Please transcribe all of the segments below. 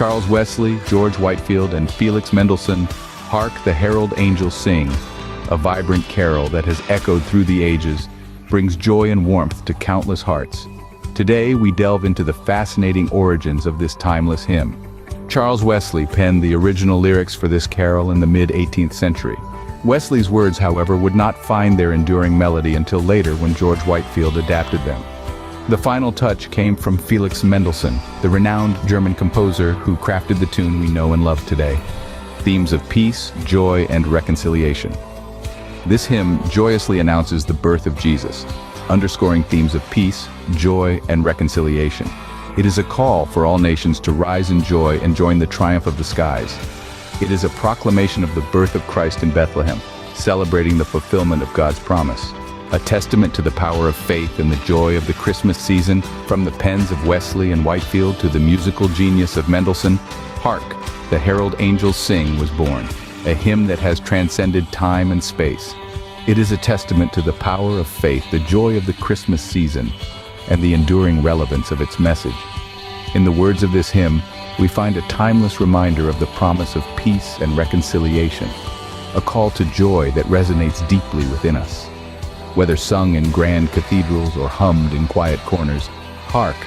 Charles Wesley, George Whitefield, and Felix Mendelssohn, Hark, the Herald Angels Sing, a vibrant carol that has echoed through the ages, brings joy and warmth to countless hearts. Today, we delve into the fascinating origins of this timeless hymn. Charles Wesley penned the original lyrics for this carol in the mid-18th century. Wesley's words, however, would not find their enduring melody until later when George Whitefield adapted them. The final touch came from Felix Mendelssohn, the renowned German composer who crafted the tune we know and love today. Themes of peace, joy, and reconciliation. This hymn joyously announces the birth of Jesus, underscoring themes of peace, joy, and reconciliation. It is a call for all nations to rise in joy and join the triumph of the skies. It is a proclamation of the birth of Christ in Bethlehem, celebrating the fulfillment of God's promise. A testament to the power of faith and the joy of the Christmas season. From the pens of Wesley and Whitefield to the musical genius of Mendelssohn, Hark, the Herald Angels Sing was born, a hymn that has transcended time and space. It is a testament to the power of faith, the joy of the Christmas season, and the enduring relevance of its message. In the words of this hymn, we find a timeless reminder of the promise of peace and reconciliation, a call to joy that resonates deeply within us. Whether sung in grand cathedrals or hummed in quiet corners, Hark,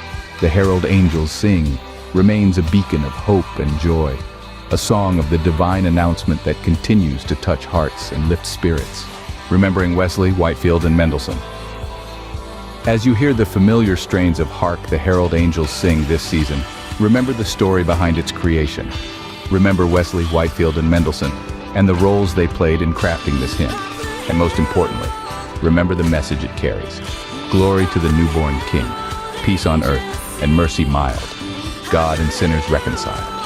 the Herald Angels Sing remains a beacon of hope and joy, a song of the divine announcement that continues to touch hearts and lift spirits. Remembering Wesley, Whitefield, and Mendelssohn. As you hear the familiar strains of Hark, the Herald Angels Sing this season, remember the story behind its creation. Remember Wesley, Whitefield, and Mendelssohn, and the roles they played in crafting this hymn. And most importantly, remember the message it carries. Glory to the newborn King, peace on earth, and mercy mild, God and sinners reconciled.